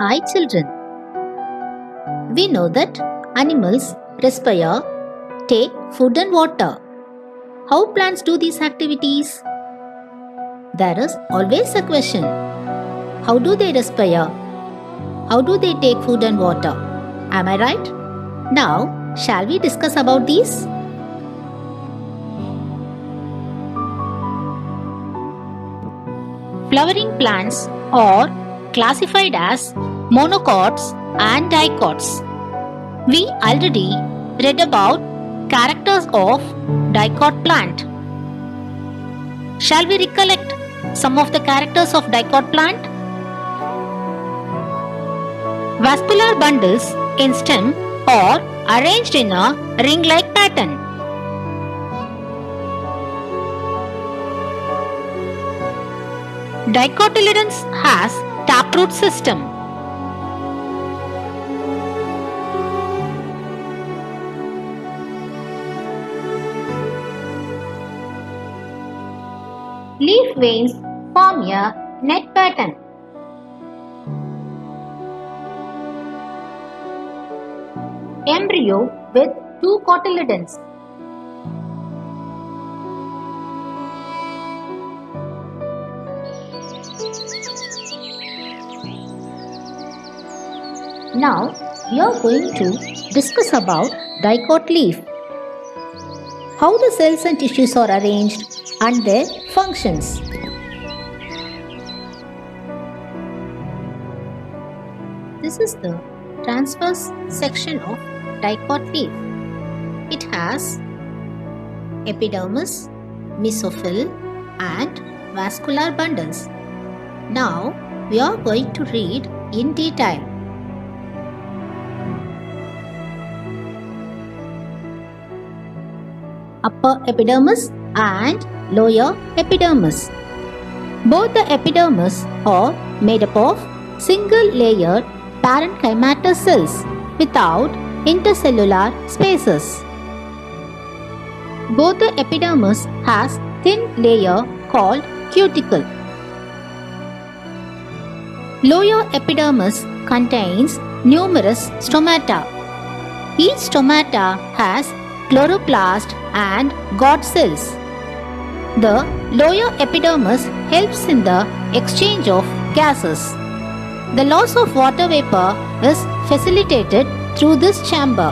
Hi children. We know that animals respire, take food and water. How plants do these activities? There is always a question. How do they respire? How do they take food and water? Am I right? Now, shall we discuss about these? Flowering plants are classified as monocots and dicots. We already read about characters of dicot plant. Shall we recollect some of the characters of dicot plant? Vascular bundles in stem are arranged in a ring-like pattern. Dicotyledons has taproot system. Leaf veins form a net pattern. Embryo with two cotyledons. Now we are going to discuss about dicot leaf. How the cells and tissues are arranged and their functions. This is the transverse section of dicot leaf. It has epidermis, mesophyll and vascular bundles. Now we are going to read in detail. Upper epidermis and lower epidermis. Both the epidermis are made up of single-layered parenchymatous cells without intercellular spaces. Both the epidermis has thin layer called cuticle. Lower epidermis contains numerous stomata. Each stomata has chloroplast and God cells. The lower epidermis helps in the exchange of gases. The loss of water vapor is facilitated through this chamber.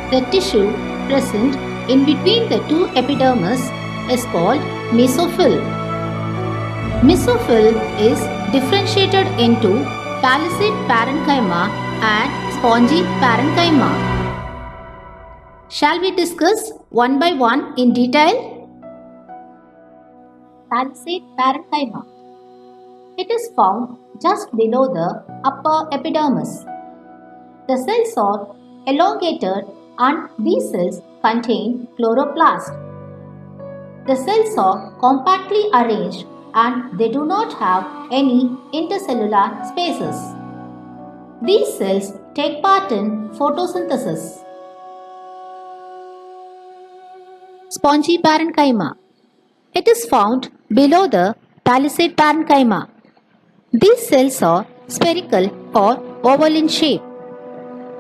The tissue present in between the two epidermis is called mesophyll. Mesophyll is differentiated into palisade parenchyma and spongy parenchyma. Shall we discuss one by one in detail? Palisade parenchyma. It is found just below the upper epidermis. The cells are elongated and these cells contain chloroplast. The cells are compactly arranged and they do not have any intercellular spaces. These cells take part in photosynthesis. Spongy parenchyma. It is found below the palisade parenchyma. These cells are spherical or oval in shape.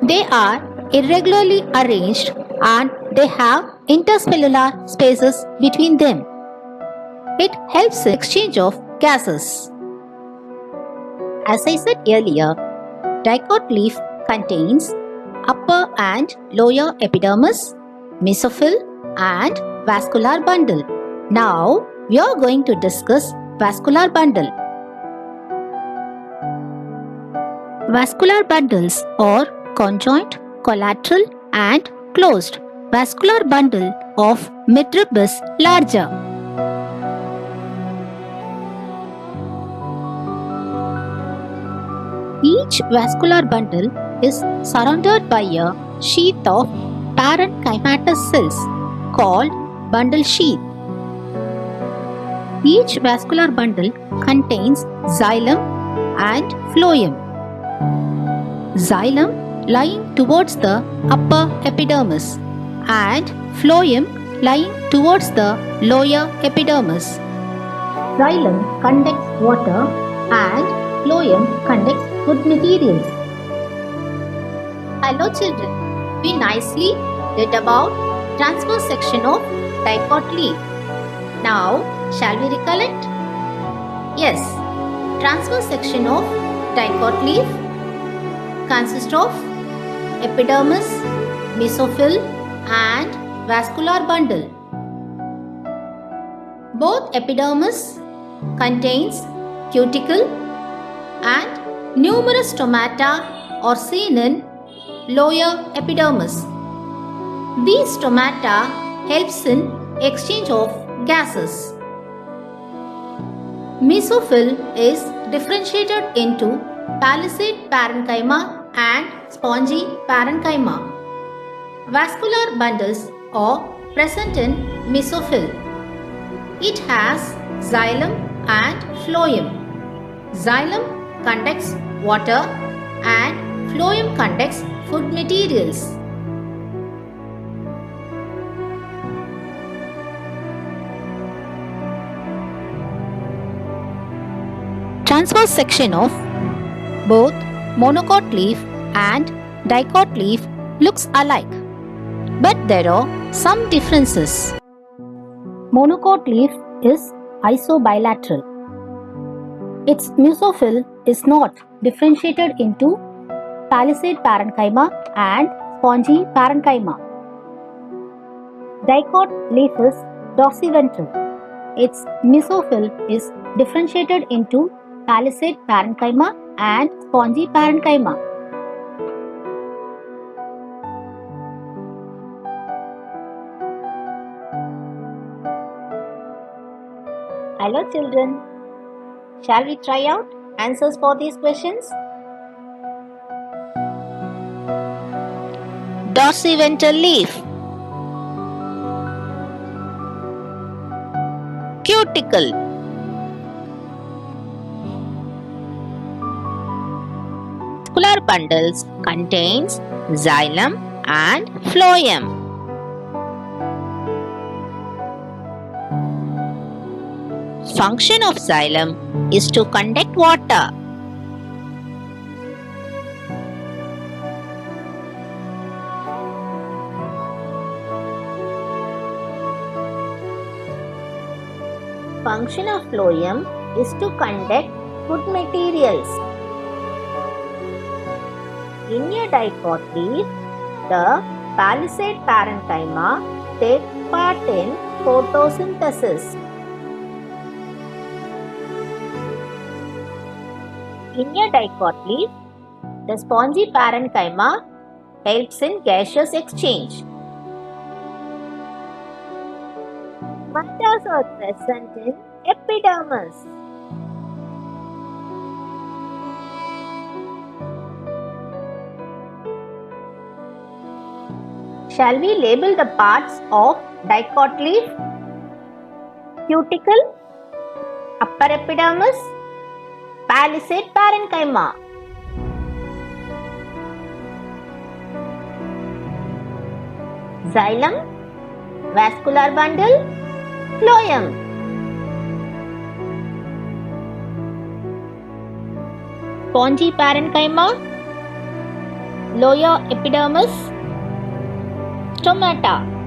They are irregularly arranged and they have intercellular spaces between them. It helps in exchange of gases. As I said earlier, dicot leaf contains upper and lower epidermis, mesophyll and vascular bundle. Now we are going to discuss vascular bundle. Vascular bundles are conjoint, collateral and closed. Vascular bundle of midrib is larger. Each vascular bundle is surrounded by a sheath of parenchymatous cells called bundle sheath. Each vascular bundle contains xylem and phloem. Xylem lying towards the upper epidermis and phloem lying towards the lower epidermis. Xylem conducts water and phloem conducts food materials. Hello children, we nicely read about transverse section of dicot leaf. Now, shall we recollect? Yes, transverse section of dicot leaf consists of epidermis, mesophyll and vascular bundle. Both epidermis contains cuticle and numerous stomata are seen in lower epidermis. These stomata helps in exchange of gases. Mesophyll is differentiated into palisade parenchyma and spongy parenchyma. Vascular bundles are present in mesophyll. It has xylem and phloem. Xylem conducts water and phloem conducts food materials. Transverse section of both monocot leaf and dicot leaf looks alike, but there are some differences. Monocot leaf is isobilateral. Its mesophyll is not differentiated into palisade parenchyma and spongy parenchyma. Dicot leaf is dorsiventral. Its mesophyll is differentiated into palisade parenchyma and spongy parenchyma. Hello children, shall we try out answers for these questions? Dorsiventral leaf, cuticle, vascular bundles contains xylem and phloem. Function of xylem is to conduct water. Function of phloem is to conduct food materials. In a dicot leaf, the palisade parenchyma take part in photosynthesis. In a dicot leaf, the spongy parenchyma helps in gaseous exchange. Mitas are present in epidermis. Shall we label the parts of dicot leaf? Cuticle, upper epidermis, palisade parenchyma. Xylem, vascular bundle, phloem. Spongy parenchyma, lower epidermis, stomata.